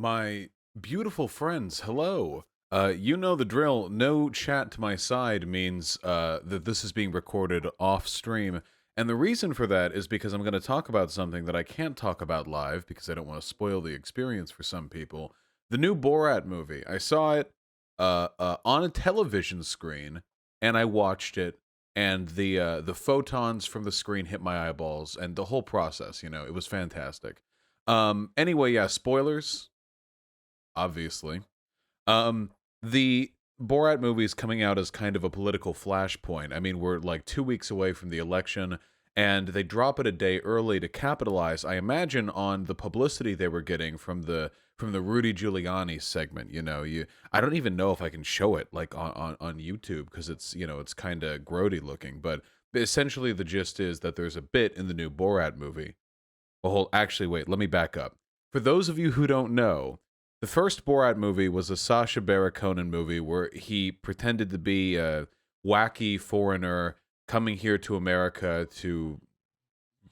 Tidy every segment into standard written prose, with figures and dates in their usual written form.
My beautiful friends, hello. You know the drill. No chat to my side means that this is being recorded off stream. And the reason for that is because I'm going to talk about something that I can't talk about live because I don't want to spoil the experience for some people. The new Borat movie. I saw it on a television screen and I watched it. And the photons from the screen hit my eyeballs and the whole process, it was fantastic. Anyway, yeah, spoilers obviously. Um, the Borat movie is coming out as kind of a political flashpoint. I mean, we're like 2 weeks away from the election, and they drop it a day early to capitalize, I imagine, on the publicity they were getting from the Rudy Giuliani segment. I don't even know if I can show it like on YouTube because it's kind of grody looking, but essentially the gist is that there's a bit in the new Borat movie. Well, actually, wait, let me back up. For those of you who don't know, the first Borat movie was a Sacha Baron Cohen movie where he pretended to be a wacky foreigner coming here to America to,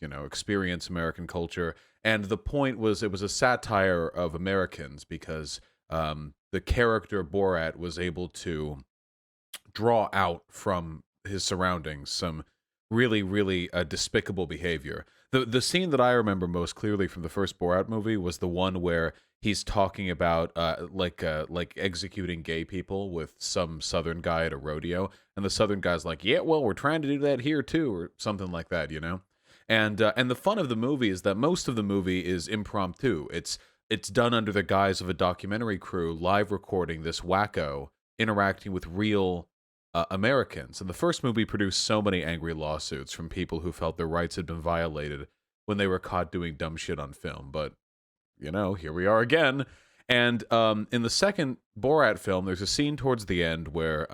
experience American culture. And the point was it was a satire of Americans because the character Borat was able to draw out from his surroundings some really, really despicable behavior. The scene that I remember most clearly from the first Borat movie was the one where he's talking about like executing gay people with some Southern guy at a rodeo, and the Southern guy's like, "Yeah, well, we're trying to do that here too," or something like that. And the fun of the movie is that most of the movie is impromptu. It's done under the guise of a documentary crew live recording this wacko interacting with real Americans. And the first movie produced so many angry lawsuits from people who felt their rights had been violated when they were caught doing dumb shit on film. But, here we are again. And in the second Borat film, there's a scene towards the end where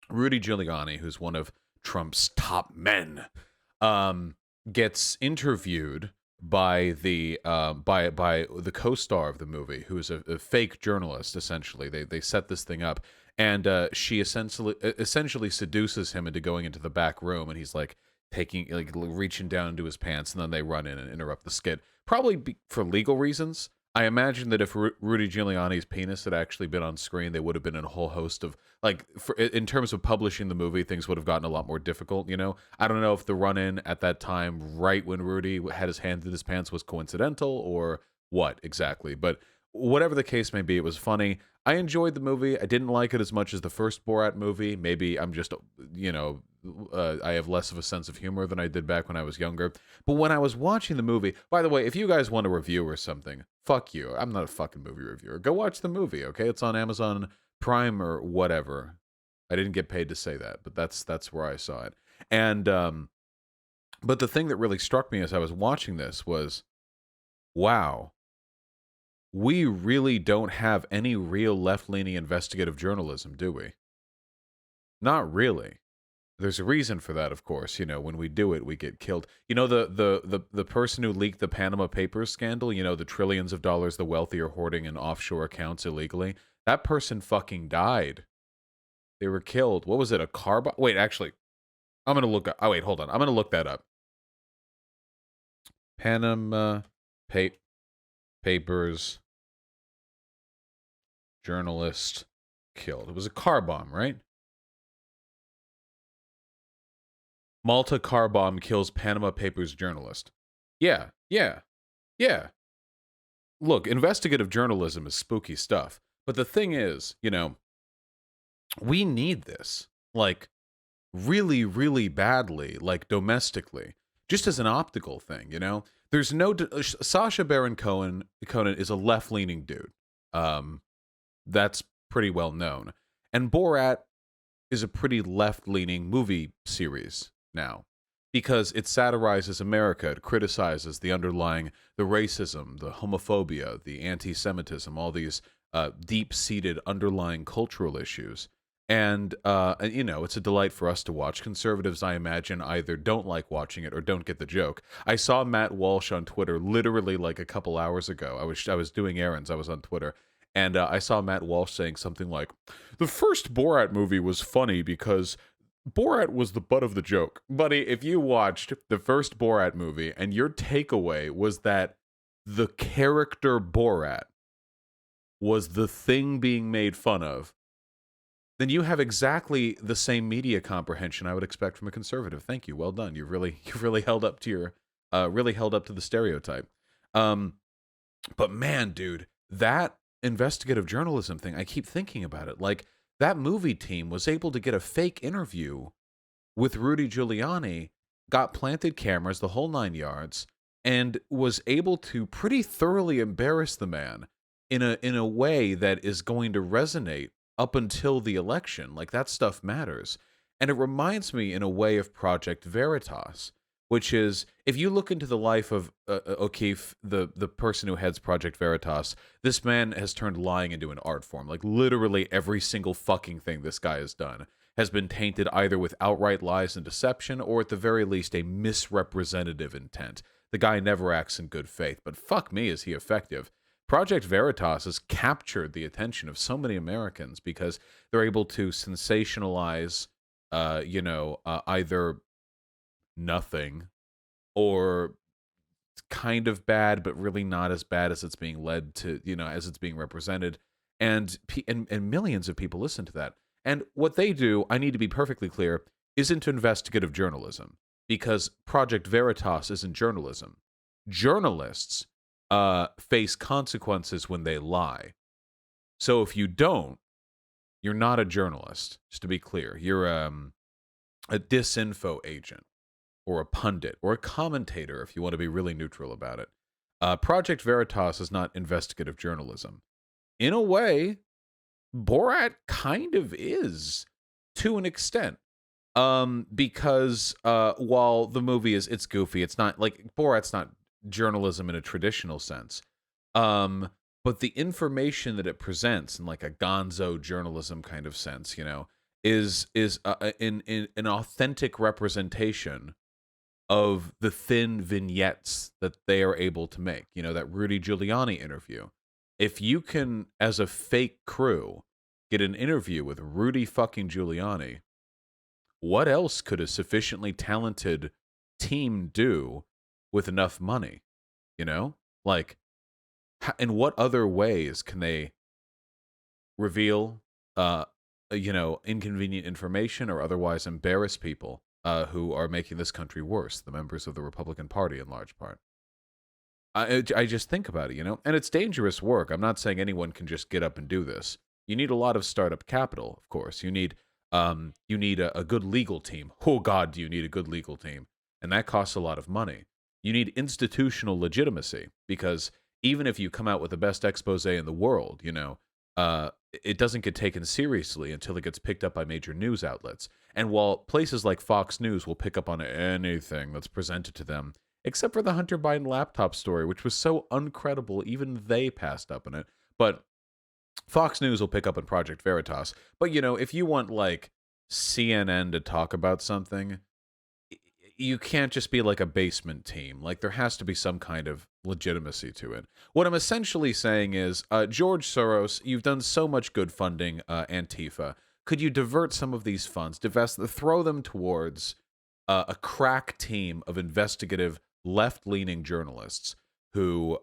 Rudy Giuliani, who's one of Trump's top men, gets interviewed by the co-star of the movie, who is a fake journalist. Essentially, they set this thing up, and she essentially seduces him into going into the back room, and he's like reaching down into his pants, and then they run in and interrupt the skit, probably for legal reasons. I imagine that if Rudy Giuliani's penis had actually been on screen, they would have been in a whole host of in terms of publishing the movie, things would have gotten a lot more difficult. I don't know if the run-in at that time, right when Rudy had his hand in his pants, was coincidental or what exactly. But whatever the case may be, it was funny. I enjoyed the movie. I didn't like it as much as the first Borat movie. Maybe I'm just, I have less of a sense of humor than I did back when I was younger. But when I was watching the movie, by the way, if you guys want a review or something, fuck you. I'm not a fucking movie reviewer. Go watch the movie, okay? It's on Amazon Prime or whatever. I didn't get paid to say that, but that's where I saw it. And but the thing that really struck me as I was watching this was, wow, we really don't have any real left-leaning investigative journalism, do we? Not really. There's a reason for that, of course. When we do it, we get killed. The person who leaked the Panama Papers scandal, the trillions of dollars the wealthy are hoarding in offshore accounts illegally, that person fucking died. They were killed. What was it, a car bomb? Wait, actually, I'm going to look up. Oh, wait, hold on. I'm going to look that up. Panama Papers journalist killed. It was a car bomb, right? Malta car bomb kills Panama Papers journalist. Yeah. Look, investigative journalism is spooky stuff. But the thing is, we need this. Like, really, really badly, like domestically. Just as an optical thing, There's no... Sacha Baron Cohen is a left-leaning dude. That's pretty well known. And Borat is a pretty left-leaning movie series now, because it satirizes America, it criticizes the racism, the homophobia, the anti-Semitism, all these deep-seated underlying cultural issues. And, it's a delight for us to watch. Conservatives, I imagine, either don't like watching it or don't get the joke. I saw Matt Walsh on Twitter literally like a couple hours ago. I was doing errands. I was on Twitter. And I saw Matt Walsh saying something like, the first Borat movie was funny because Borat was the butt of the joke. Buddy, if you watched the first Borat movie and your takeaway was that the character Borat was the thing being made fun of, then you have exactly the same media comprehension I would expect from a conservative. Thank you. Well done. You've really held up to your really held up to the stereotype. Um, but man, dude, that investigative journalism thing, I keep thinking about it. Like that movie team was able to get a fake interview with Rudy Giuliani, got planted cameras, the whole 9 yards, and was able to pretty thoroughly embarrass the man in a way that is going to resonate up until the election. Like that stuff matters. And it reminds me in a way of Project Veritas, which is if you look into the life of O'Keefe, the person who heads Project Veritas, this man has turned lying into an art form. Like literally every single fucking thing this guy has done has been tainted either with outright lies and deception or at the very least a misrepresentative intent. The guy never acts in good faith, but fuck me, is he effective. Project Veritas has captured the attention of so many Americans because they're able to sensationalize, either nothing or kind of bad, but really not as bad as it's being led to, as it's being represented. And millions of people listen to that. And what they do, I need to be perfectly clear, isn't investigative journalism, because Project Veritas isn't journalism. Journalists face consequences when they lie. So if you don't, you're not a journalist, just to be clear. You're a disinfo agent or a pundit or a commentator, if you want to be really neutral about it. Project Veritas is not investigative journalism. In a way, Borat kind of is, to an extent. Because while the movie it's goofy, it's not like Borat's not journalism in a traditional sense. But the information that it presents in like a gonzo journalism kind of sense, is in an authentic representation of the thin vignettes that they are able to make. That Rudy Giuliani interview. If you can, as a fake crew, get an interview with Rudy fucking Giuliani, what else could a sufficiently talented team do with enough money? Like, in what other ways can they reveal, inconvenient information or otherwise embarrass people who are making this country worse, the members of the Republican Party in large part? I just think about it, and it's dangerous work. I'm not saying anyone can just get up and do this. You need a lot of startup capital, of course. You need a good legal team. Oh God, do you need a good legal team? And that costs a lot of money. You need institutional legitimacy, because even if you come out with the best expose in the world, it doesn't get taken seriously until it gets picked up by major news outlets. And while places like Fox News will pick up on anything that's presented to them, except for the Hunter Biden laptop story, which was so uncredible, even they passed up on it. But Fox News will pick up on Project Veritas. But, if you want, like, CNN to talk about something, you can't just be like a basement team. Like, there has to be some kind of legitimacy to it. What I'm essentially saying is, George Soros, you've done so much good funding Antifa. Could you divert some of these funds, throw them towards a crack team of investigative left-leaning journalists who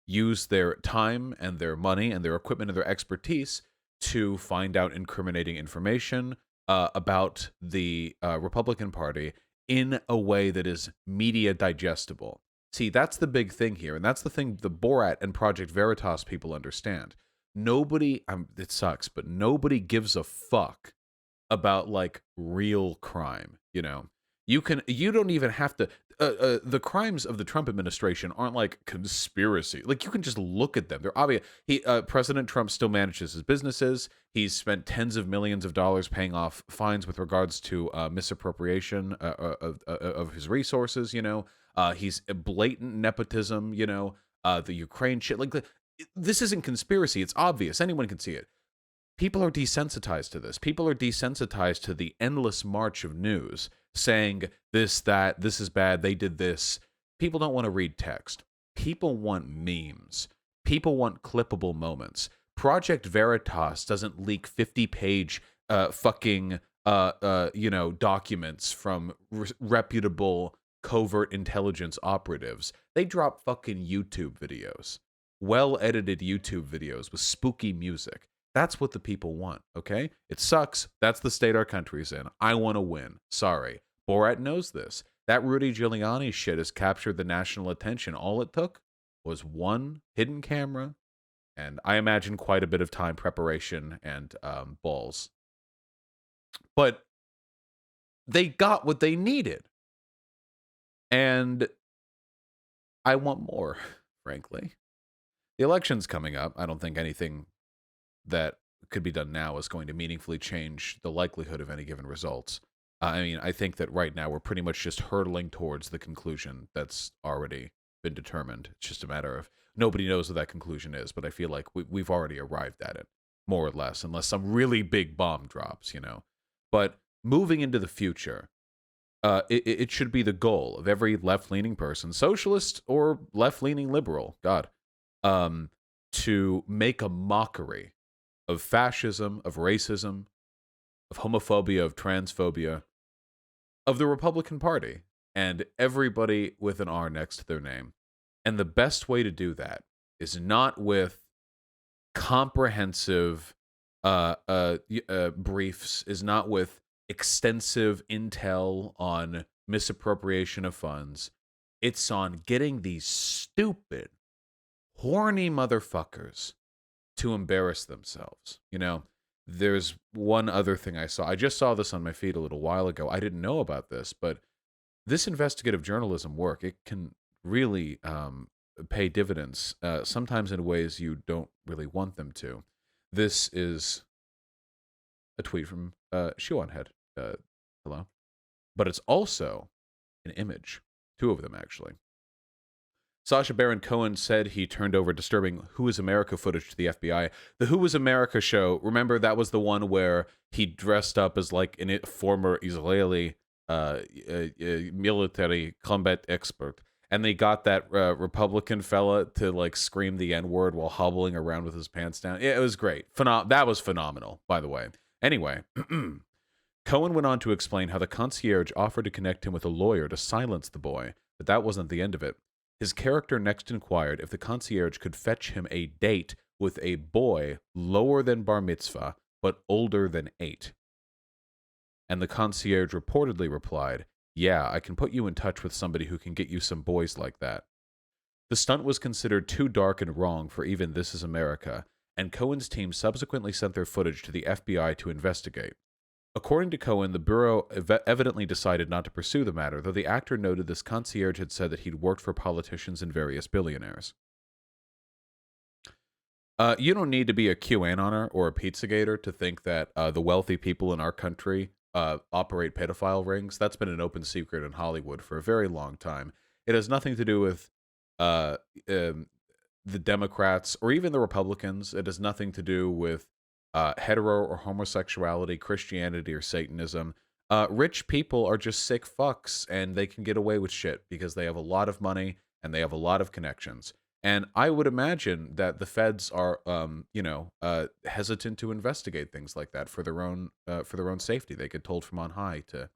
use their time and their money and their equipment and their expertise to find out incriminating information about the Republican Party in a way that is media digestible. See, that's the big thing here, and that's the thing the Borat and Project Veritas people understand. Nobody, it sucks, but nobody gives a fuck about, like, real crime, You don't even have to, the crimes of the Trump administration aren't like conspiracy. Like, you can just look at them. They're obvious. President Trump still manages his businesses. He's spent tens of millions of dollars paying off fines with regards to misappropriation of his resources. He's a blatant nepotism. The Ukraine shit. Like, this isn't conspiracy. It's obvious. Anyone can see it. People are desensitized to this. People are desensitized to the endless march of news saying this, that, this is bad, they did this. People don't want to read text. People want memes. People want clippable moments. Project Veritas doesn't leak 50-page documents from reputable covert intelligence operatives. They drop fucking YouTube videos. well-edited YouTube videos with spooky music. That's what the people want, okay? It sucks. That's the state our country's in. I want to win. Sorry. Borat knows this. That Rudy Giuliani shit has captured the national attention. All it took was one hidden camera, and I imagine quite a bit of time preparation and balls. But they got what they needed. And I want more, frankly. The election's coming up. I don't think anything that could be done now is going to meaningfully change the likelihood of any given results. I mean, I think that right now we're pretty much just hurtling towards the conclusion that's already been determined. It's just a matter of nobody knows what that conclusion is, but I feel like we've already arrived at it, more or less, unless some really big bomb drops, you know. But moving into the future, it should be the goal of every left-leaning person, socialist or left-leaning liberal, God, to make a mockery of fascism, of racism, of homophobia, of transphobia, of the Republican Party, and everybody with an R next to their name. And the best way to do that is not with comprehensive briefs, is not with extensive intel on misappropriation of funds. It's on getting these stupid, horny motherfuckers to embarrass themselves. You know, there's one other thing I saw. I just saw this on my feed a little while ago. I didn't know about this, but this investigative journalism work, it can really pay dividends, sometimes in ways you don't really want them to. This is a tweet from Shoeonhead. Hello. But it's also an image. Two of them, actually. Sacha Baron Cohen said he turned over disturbing Who is America footage to the FBI. The Who is America show, remember that was the one where he dressed up as like a former Israeli military combat expert. And they got that Republican fella to like scream the N-word while hobbling around with his pants down. It was great. That was phenomenal, by the way. Anyway, Cohen went on to explain how the concierge offered to connect him with a lawyer to silence the boy, but that wasn't the end of it. His character next inquired if the concierge could fetch him a date with a boy lower than bar mitzvah, but older than 8. And the concierge reportedly replied, "Yeah, I can put you in touch with somebody who can get you some boys like that." The stunt was considered too dark and wrong for even This Is America, and Cohen's team subsequently sent their footage to the FBI to investigate. According to Cohen, the Bureau evidently decided not to pursue the matter, though the actor noted this concierge had said that he'd worked for politicians and various billionaires. You don't need to be a QAnoner or a Pizzagator to think that the wealthy people in our country operate pedophile rings. That's been an open secret in Hollywood for a very long time. It has nothing to do with the Democrats or even the Republicans. It has nothing to do with hetero or homosexuality, Christianity or Satanism. Rich people are just sick fucks, and they can get away with shit because they have a lot of money and they have a lot of connections. And I would imagine that the feds are, hesitant to investigate things like that for their own safety. They get told from on high to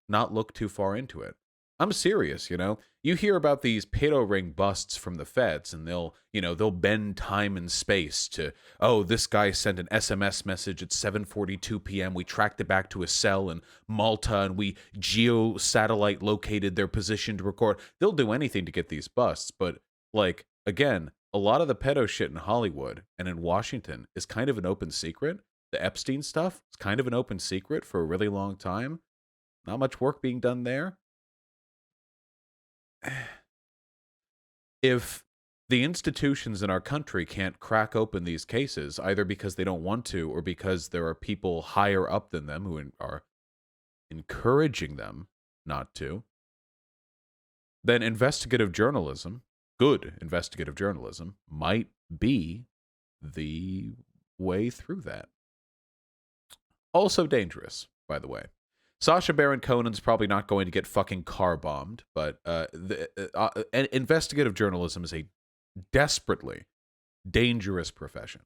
not look too far into it. I'm serious, you know. You hear about these pedo ring busts from the feds, and they'll bend time and space to, oh, this guy sent an SMS message at 7:42 p.m. We tracked it back to a cell in Malta, and we geo-satellite located their position to record. They'll do anything to get these busts, but, like, again, a lot of the pedo shit in Hollywood and in Washington is kind of an open secret. The Epstein stuff is kind of an open secret for a really long time. Not much work being done there. If the institutions in our country can't crack open these cases, either because they don't want to or because there are people higher up than them who are encouraging them not to, then investigative journalism, good investigative journalism, might be the way through that. Also dangerous, by the way. Sacha Baron Cohen's probably not going to get fucking car bombed, but investigative journalism is a desperately dangerous profession.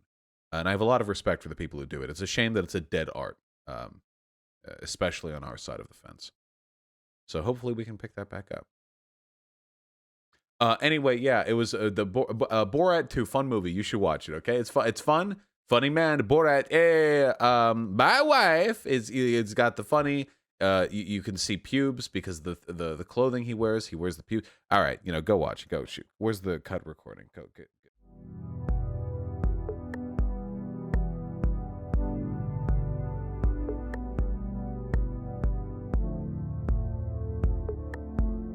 And I have a lot of respect for the people who do it. It's a shame that it's a dead art, especially on our side of the fence. So hopefully we can pick that back up. Anyway, yeah, it was Borat 2 fun movie. You should watch it. Okay, it's fun. It's fun. Funny man. Borat. My wife is. It's got the funny. You can see pubes because the clothing he wears. He wears the pubes. All right, go watch. Go shoot. Where's the cut recording? Go.